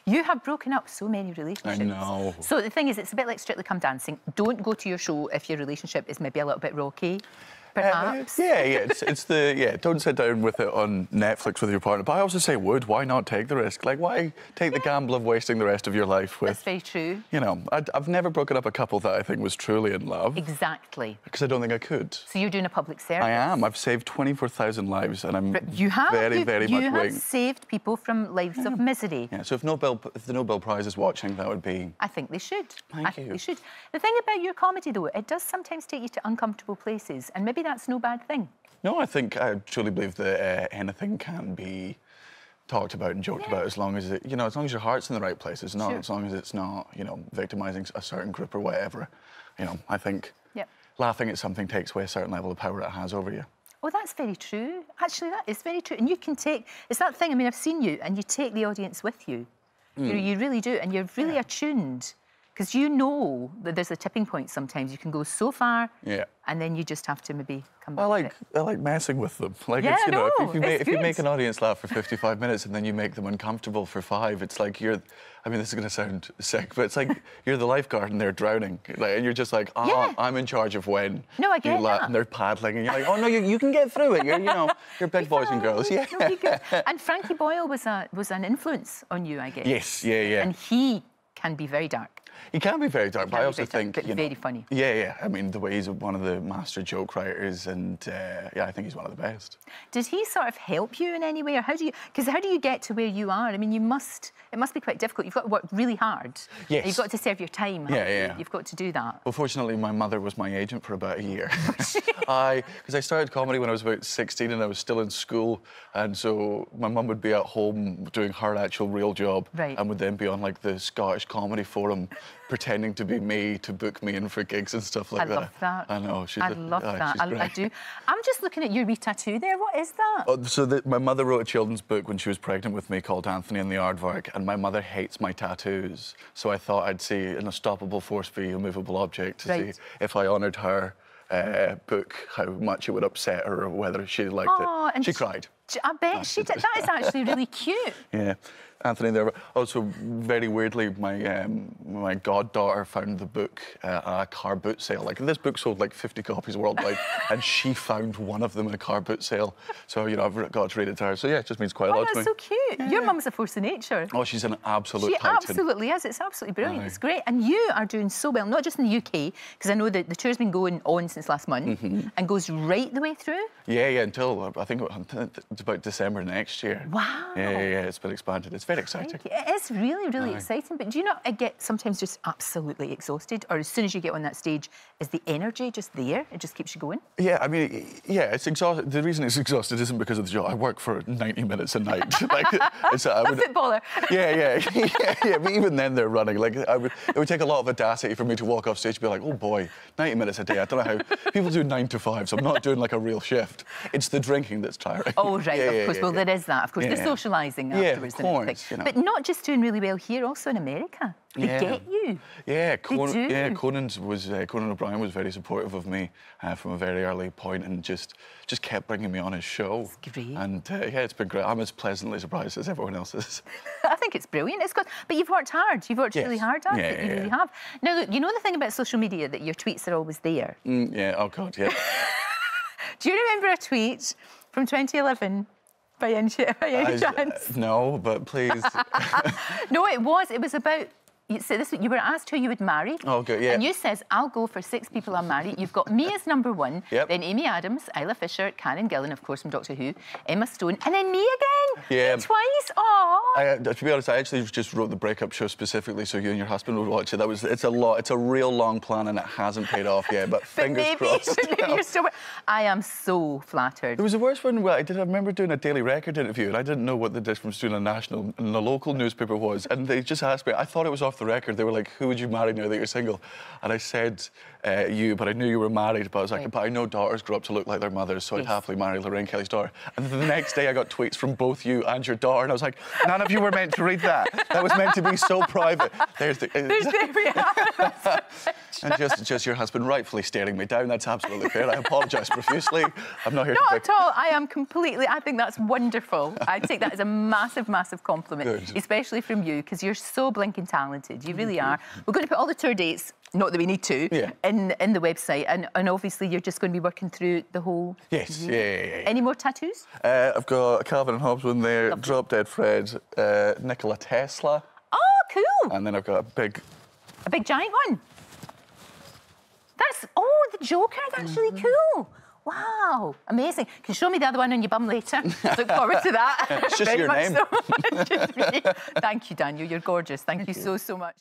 You have broken up so many relationships. I know. So the thing is, it's a bit like Strictly Come Dancing. Don't go to your show if your relationship is maybe a little bit rocky. Perhaps. It's the don't sit down with it on Netflix with your partner. But I also say, why not take the risk? Like, why take the gamble of wasting the rest of your life with? That's very true. You know, I've never broken up a couple that I think was truly in love. Exactly. Because I don't think I could. So you're doing a public service. I am. I've saved 24,000 lives, and I'm you have, very much You have waiting. saved people from lives of misery. Yeah. So if the Nobel Prize is watching, that would be. I think they should. I think you. they should. The thing about your comedy, though, it does sometimes take you to uncomfortable places, and maybe that's no bad thing. No, I truly believe that anything can be talked about and joked about as long as as long as your heart's in the right place. As long as it's not, victimising a certain group or whatever. I think laughing at something takes away a certain level of power it has over you. Oh, that's very true. Actually, that is very true. And you can take... It's that thing, I mean, I've seen you, and you take the audience with you. You really do, and you're really attuned. Because you know that there's a tipping point sometimes. You can go so far, and then you just have to maybe come back. I like messing with them. Like, yeah, if you make an audience laugh for 55 minutes and then you make them uncomfortable for 5, it's like you're... I mean, this is going to sound sick, but it's like you're the lifeguard and they're drowning. And you're just like, I'm in charge of when I get that. And they're paddling, and you're like, oh, no, you can get through it. You're big boys and girls. Yeah. No, and Frankie Boyle was an influence on you, I guess. Yes, yeah. And he can be very dark. He can be very dark, but I also think... But very funny. Yeah. I mean, the way he's one of the master joke writers, and I think he's one of the best. Did he sort of help you in any way, or how do you get to where you are? I mean, it must be quite difficult. You've got to work really hard. Yes. You've got to serve your time. Yeah. You've got to do that. Well, fortunately, my mother was my agent for about a year. Because I started comedy when I was about 16 and I was still in school, and so my mum would be at home doing her actual real job, and would then be on like the Scottish Comedy Forum pretending to be me to book me in for gigs and stuff like that. I love that. I know. I love that. I do. I'm just looking at your wee tattoo there. What is that? Oh, so my mother wrote a children's book when she was pregnant with me called Anthony and the Aardvark, and my mother hates my tattoos. So I thought I'd see an unstoppable force be a movable object to see if I honoured her book, how much it would upset her or whether she liked it. And she cried. I bet she did. That is actually really cute. Yeah. Anthony there. Also, very weirdly, my goddaughter found the book at a car boot sale. Like, this book sold like 50 copies worldwide, and she found one of them in a car boot sale. So, I've got to read it to her. So, yeah, it just means quite a lot to me. That's so cute. Yeah. Your mum's a force of nature. Oh, she's an absolute titan. She absolutely is. It's absolutely brilliant. It's great. And you are doing so well, not just in the UK, because I know that the tour's been going on since last month and goes right the way through. Yeah, until I think it's about December next year. Wow. Yeah, it's been expanded. It's very exciting. It is really exciting. But do you not get sometimes just absolutely exhausted? Or as soon as you get on that stage, is the energy just there? It just keeps you going? Yeah, I mean, it's exhausted. The reason it's exhausted isn't because of the job. I work for 90 minutes a night. A footballer. Yeah. But even then, they're running. Like, it would take a lot of audacity for me to walk off stage and be like, oh boy, 90 minutes a day. I don't know how people do 9 to 5, so I'm not doing like a real shift. It's the drinking that's tiring. Oh, right, of course. Well, there is that. Of course, the socialising afterwards. Yeah, of course. But not just doing really well here, also in America. They get you. Yeah, Conan O'Brien was very supportive of me from a very early point and just kept bringing me on his show. That's great. And it's been great. I'm as pleasantly surprised as everyone else is. I think it's brilliant. It's good. But you've worked hard. You've worked really hard at it. You really have. Now, look, you know the thing about social media, that your tweets are always there? Oh, God, yeah. Do you remember a tweet from 2011? By any chance? No, but please. No, it was about... You were asked who you would marry. Oh, good, yeah. And you says, I'll go for 6 people I'll marry. You've got me as number 1, then Amy Adams, Isla Fisher, Karen Gillan, of course, from Doctor Who, Emma Stone, and then me again. Yeah. Twice. Aww. To be honest, I actually just wrote the breakup show specifically so you and your husband would watch it. It's a lot. It's a real long plan, and it hasn't paid off yet. But fingers crossed. Maybe you're still... I am so flattered. It was the worst one. Well, I remember doing a Daily Record interview, and I didn't know what the difference between a national and a local newspaper was. And they just asked me. I thought it was off the record. They were like, who would you marry now that you're single? And I said, you, but I knew you were married. But I was like, but I know daughters grow up to look like their mothers, so I'd happily marry Lorraine Kelly's daughter. And the next day I got tweets from both you and your daughter, and I was like, none of you were meant to read that. That was meant to be so private. There's there we are. And just your husband rightfully staring me down. That's absolutely fair. I apologise profusely. I'm not here to... Not at all. I am completely... I think that's wonderful. I take that as a massive, massive compliment, especially from you, because you're so blinking talented. You really are. We're going to put all the tour dates, not that we need to, in the website, and obviously you're just going to be working through the whole... Yes, yeah. Any more tattoos? I've got a Calvin and Hobbes one there, Drop Dead Fred, Nikola Tesla. Oh, cool. And then I've got a big giant one. That's... Oh, the Joker. That's really cool. Wow, amazing. Can you show me the other one on your bum later? Look forward to that. It's just your name. So. Thank you, Daniel. You're gorgeous. Thank you so much.